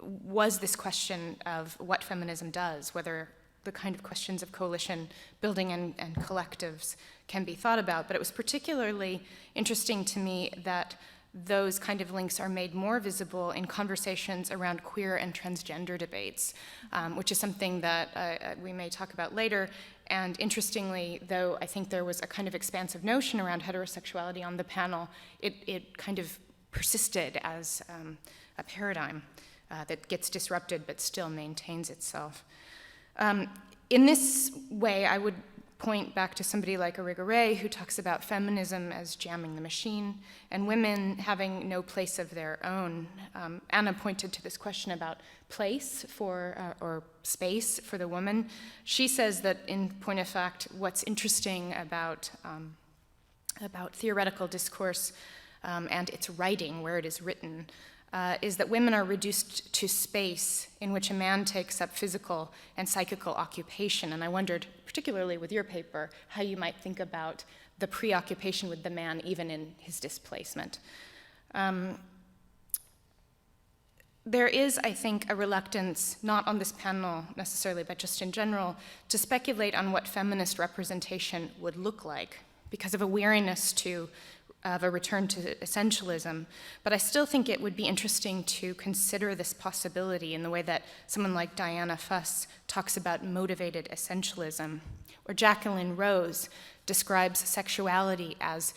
was this question of what feminism does, whether the kind of questions of coalition building and collectives can be thought about. But it was particularly interesting to me that those kind of links are made more visible in conversations around queer and transgender debates, which is something that we may talk about later. And interestingly, though I think there was a kind of expansive notion around heterosexuality on the panel, it kind of persisted as a paradigm that gets disrupted but still maintains itself. In this way, I would point back to somebody like Irigaray, who talks about feminism as jamming the machine and women having no place of their own. Anna pointed to this question about place for, or space for the woman. She says that, in point of fact, what's interesting about theoretical discourse and its writing, where it is written, is that women are reduced to space in which a man takes up physical and psychical occupation. And I wondered, particularly with your paper, how you might think about the preoccupation with the man even in his displacement. There is, I think, a reluctance, not on this panel necessarily, but just in general, to speculate on what feminist representation would look like because of a weariness of a return to essentialism. But I still think it would be interesting to consider this possibility in the way that someone like Diana Fuss talks about motivated essentialism, or Jacqueline Rose describes sexuality as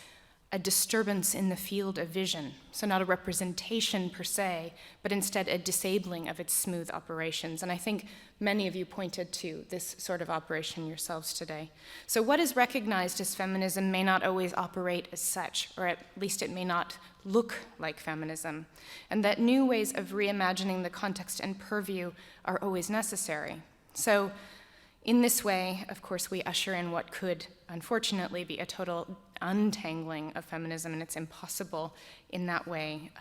a disturbance in the field of vision, so not a representation per se, but instead a disabling of its smooth operations. And I think many of you pointed to this sort of operation yourselves today. So what is recognized as feminism may not always operate as such, or at least it may not look like feminism, and that new ways of reimagining the context and purview are always necessary. So in this way, of course, we usher in what could, unfortunately, be a total untangling of feminism, and it's impossible in that way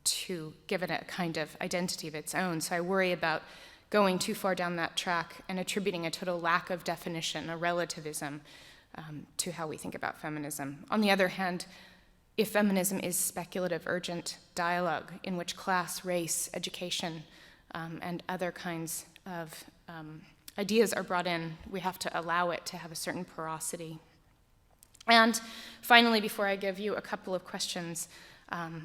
to give it a kind of identity of its own. So I worry about going too far down that track and attributing a total lack of definition, a relativism, to how we think about feminism. On the other hand, if feminism is speculative, urgent dialogue in which class, race, education, and other kinds of ideas are brought in, we have to allow it to have a certain porosity. And finally, before I give you a couple of questions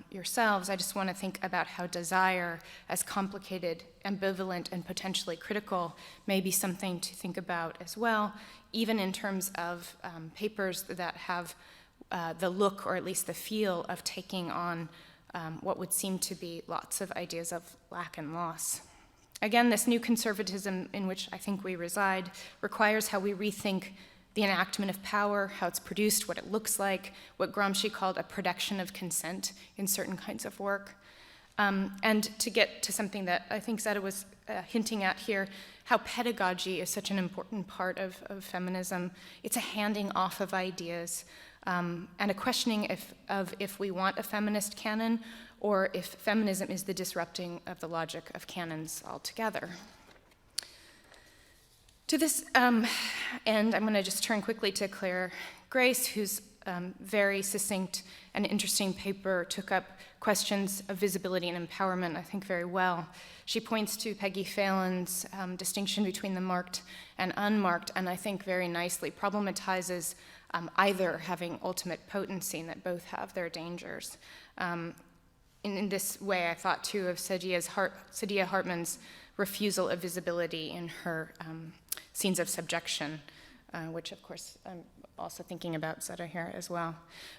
yourselves, I just want to think about how desire, as complicated, ambivalent, and potentially critical, may be something to think about as well, even in terms of papers that have the look, or at least the feel, of taking on what would seem to be lots of ideas of lack and loss. Again, this new conservatism in which I think we reside requires how we rethink the enactment of power, how it's produced, what it looks like, what Gramsci called a production of consent in certain kinds of work. And to get to something that I think Zeta was hinting at here, how pedagogy is such an important part of feminism. It's a handing off of ideas and a questioning if we want a feminist canon or if feminism is the disrupting of the logic of canons altogether. To this end, I'm going to just turn quickly to Claire Grace, whose very succinct and interesting paper took up questions of visibility and empowerment, I think, very well. She points to Peggy Phelan's distinction between the marked and unmarked, and I think very nicely problematizes either having ultimate potency, and that both have their dangers. In this way, I thought, too, of Saidiya Hartman's refusal of visibility in her scenes of subjection, which, of course, I'm also thinking about Zeta here as well.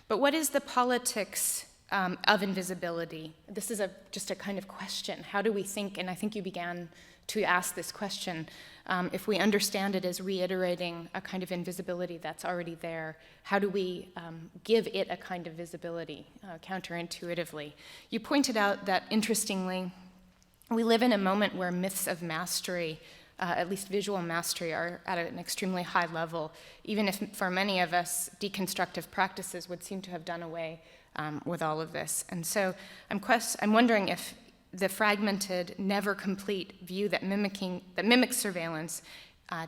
But what is the politics of invisibility? This is just a kind of question. How do we think, and I think you began to ask this question, if we understand it as reiterating a kind of invisibility that's already there, how do we give it a kind of visibility counterintuitively? You pointed out that, interestingly, we live in a moment where myths of mastery, at least visual mastery, are at an extremely high level, even if for many of us deconstructive practices would seem to have done away with all of this. And so I'm wondering if the fragmented, never complete view that mimics surveillance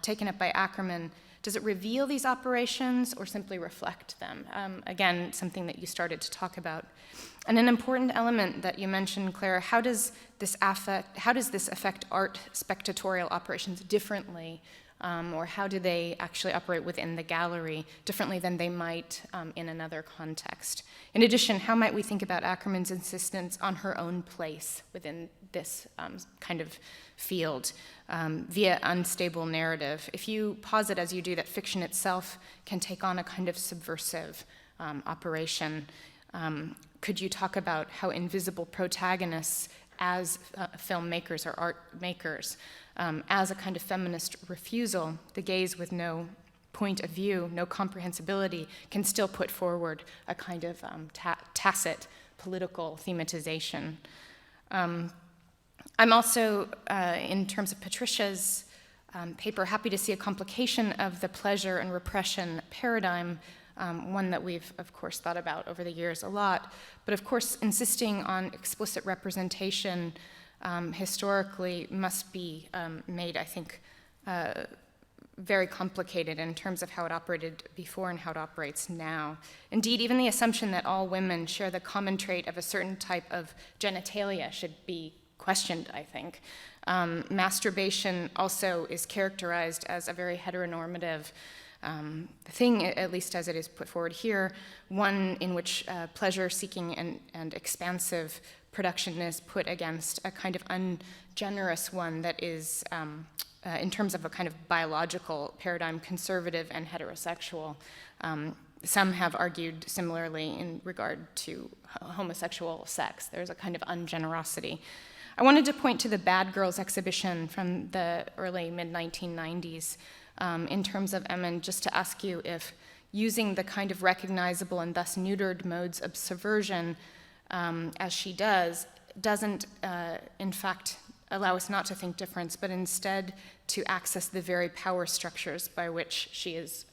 taken up by Ackerman Does it reveal these operations or simply reflect them? Again, something that you started to talk about. And an important element that you mentioned, Clara, how does this affect art spectatorial operations differently, or how do they actually operate within the gallery differently than they might in another context? In addition, how might we think about Ackerman's insistence on her own place within this kind of field via unstable narrative? If you posit, as you do, that fiction itself can take on a kind of subversive operation, could you talk about how invisible protagonists as filmmakers or art makers, as a kind of feminist refusal, the gaze with no point of view, no comprehensibility, can still put forward a kind of tacit political thematization? I'm also, in terms of Patricia's paper, happy to see a complication of the pleasure and repression paradigm, one that we've, of course, thought about over the years a lot, but of course insisting on explicit representation historically must be made, I think, very complicated in terms of how it operated before and how it operates now. Indeed, even the assumption that all women share the common trait of a certain type of genitalia should be questioned, I think. Masturbation also is characterized as a very heteronormative thing, at least as it is put forward here, one in which pleasure-seeking and expansive production is put against a kind of ungenerous one that is, in terms of a kind of biological paradigm, conservative and heterosexual. Some have argued similarly in regard to homosexual sex. There's a kind of ungenerosity. I wanted to point to the Bad Girls exhibition from the early mid-1990s in terms of Emin, just to ask you if using the kind of recognizable and thus neutered modes of subversion, as she does, doesn't in fact allow us not to think difference, but instead to access the very power structures by which she is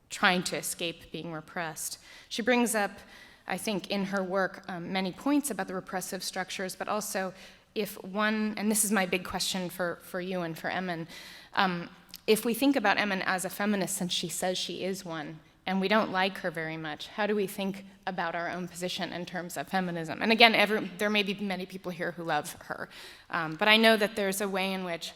trying to escape being repressed. She brings up, I think, in her work many points about the repressive structures, but also if one, and this is my big question for you and for Emin, if we think about Emin as a feminist, since she says she is one, and we don't like her very much, how do we think about our own position in terms of feminism? And again, there may be many people here who love her, but I know that there's a way in which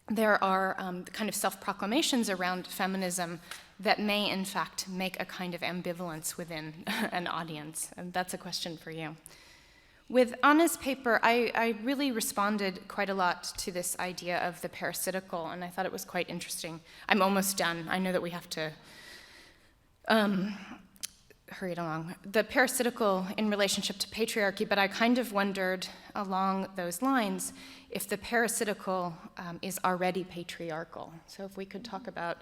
there are kind of self-proclamations around feminism that may, in fact, make a kind of ambivalence within an audience, and that's a question for you. With Anna's paper, I really responded quite a lot to this idea of the parasitical, and I thought it was quite interesting. I'm almost done. I know that we have to hurry it along. The parasitical in relationship to patriarchy, but I kind of wondered along those lines if the parasitical is already patriarchal. So if we could talk about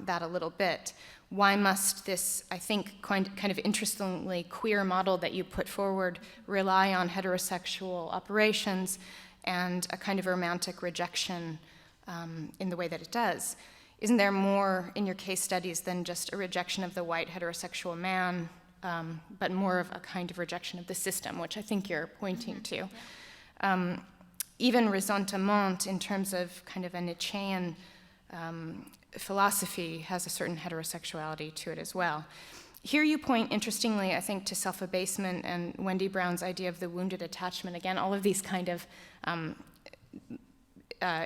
that a little bit. Why must this, I think, kind of interestingly queer model that you put forward rely on heterosexual operations and a kind of romantic rejection in the way that it does? Isn't there more in your case studies than just a rejection of the white heterosexual man, but more of a kind of rejection of the system, which I think you're pointing to? Even ressentiment in terms of kind of a Nietzschean philosophy has a certain heterosexuality to it as well. Here you point, interestingly, I think, to self-abasement and Wendy Brown's idea of the wounded attachment. Again, all of these kind of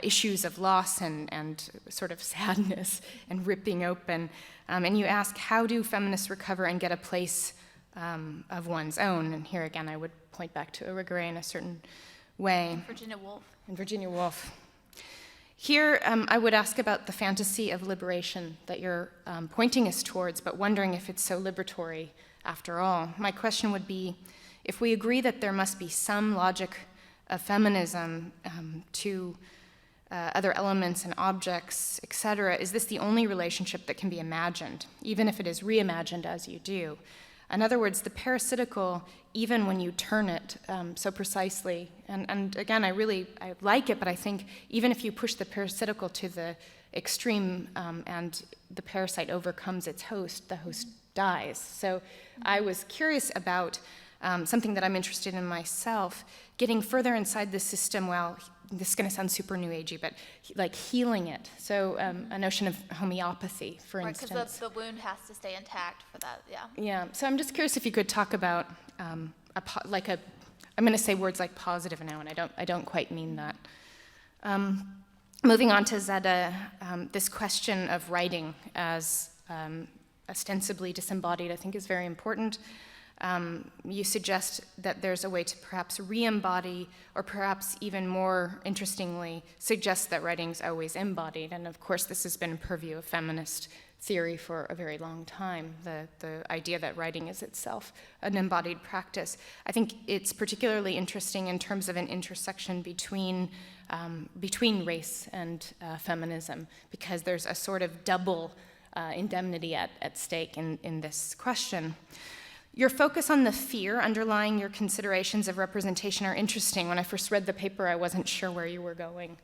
issues of loss and sort of sadness and ripping open. And you ask, how do feminists recover and get a place of one's own? And here again, I would point back to Irigaray in a certain way. And Virginia Woolf. Here, I would ask about the fantasy of liberation that you're pointing us towards, but wondering if it's so liberatory after all. My question would be, if we agree that there must be some logic of feminism to other elements and objects, etc., is this the only relationship that can be imagined, even if it is reimagined as you do? In other words, the parasitical, even when you turn it so precisely, and again, I like it, but I think even if you push the parasitical to the extreme and the parasite overcomes its host, the host dies. So I was curious about something that I'm interested in myself, getting further inside the system while this is going to sound super New Agey, but like healing it. So a notion of homeopathy, for instance. Right, because the wound has to stay intact for that, yeah. Yeah, so I'm just curious if you could talk about I'm going to say words like positive now, and I don't quite mean that. Moving on to Zada, this question of writing as ostensibly disembodied, I think, is very important. You suggest that there's a way to perhaps re-embody, or perhaps even more interestingly, suggest that writing's always embodied. And of course, this has been a purview of feminist theory for a very long time, the idea that writing is itself an embodied practice. I think it's particularly interesting in terms of an intersection between race and feminism, because there's a sort of double indemnity at stake in this question. Your focus on the fear underlying your considerations of representation are interesting. When I first read the paper, I wasn't sure where you were going.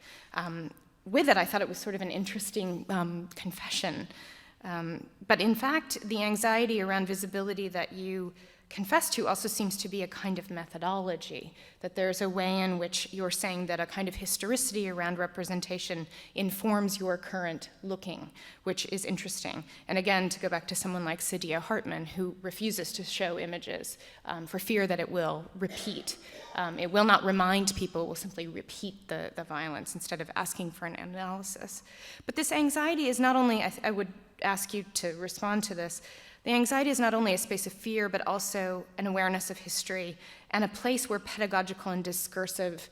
With it, I thought it was sort of an interesting confession. But in fact, the anxiety around visibility that you confess to also seems to be a kind of methodology, that there's a way in which you're saying that a kind of historicity around representation informs your current looking, which is interesting. And again, to go back to someone like Saidiya Hartman, who refuses to show images for fear that it will repeat. It will not remind people, it will simply repeat the violence instead of asking for an analysis. But this anxiety is not only, I would ask you to respond to this, the anxiety is not only a space of fear, but also an awareness of history and a place where pedagogical and discursive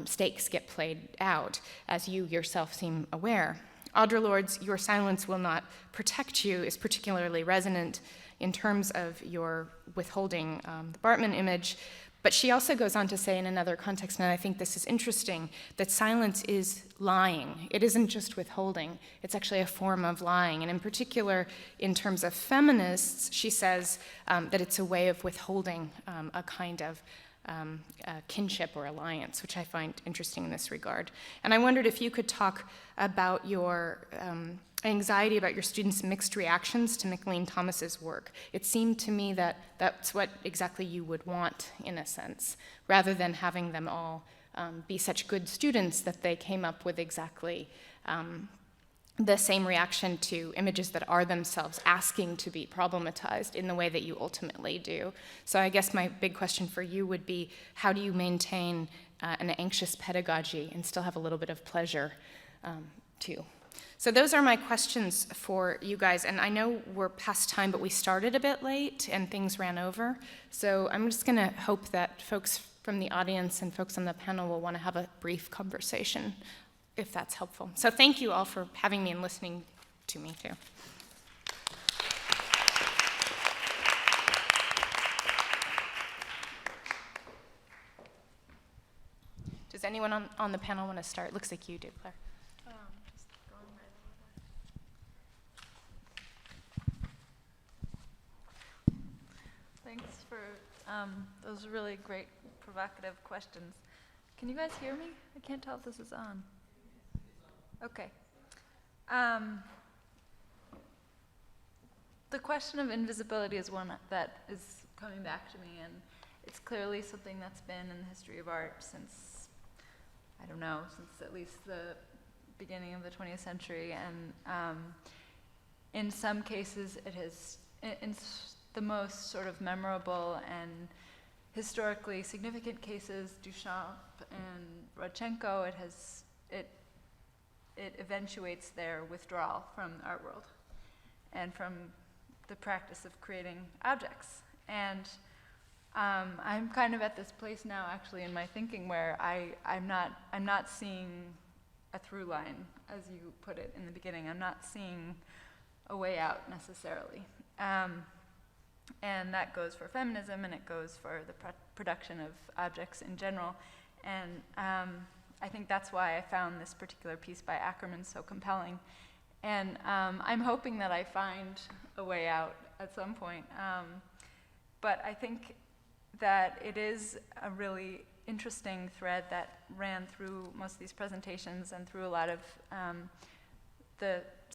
stakes get played out, as you yourself seem aware. Audre Lorde's "Your silence will not protect you" is particularly resonant in terms of your withholding the Bartman image, but she also goes on to say in another context, and I think this is interesting, that silence is lying. It isn't just withholding, it's actually a form of lying. And in particular, in terms of feminists, she says that it's a way of withholding a kind of kinship or alliance, which I find interesting in this regard. And I wondered if you could talk about your anxiety about your students' mixed reactions to McLean Thomas's work. It seemed to me that that's what exactly you would want, in a sense, rather than having them all be such good students that they came up with exactly the same reaction to images that are themselves asking to be problematized in the way that you ultimately do. So I guess my big question for you would be, how do you maintain an anxious pedagogy and still have a little bit of pleasure too? So those are my questions for you guys, and I know we're past time, but we started a bit late and things ran over. So I'm just gonna hope that folks from the audience and folks on the panel will wanna have a brief conversation, if that's helpful. So thank you all for having me and listening to me too. Does anyone on the panel wanna start? Looks like you do, Claire. Thanks for those really great, provocative questions. Can you guys hear me? I can't tell if this is on. Okay. The question of invisibility is one that is coming back to me, and it's clearly something that's been in the history of art since, I don't know, since at least the beginning of the 20th century. And in some cases, it has, in the most sort of memorable and historically significant cases, Duchamp and Rodchenko, it eventuates their withdrawal from the art world and from the practice of creating objects. And I'm kind of at this place now, actually, in my thinking where I'm not seeing a through line, as you put it in the beginning. I'm not seeing a way out necessarily. And that goes for feminism, and it goes for the production of objects in general. And I think that's why I found this particular piece by Ackerman so compelling. And I'm hoping that I find a way out at some point. But I think that it is a really interesting thread that ran through most of these presentations and through a lot of the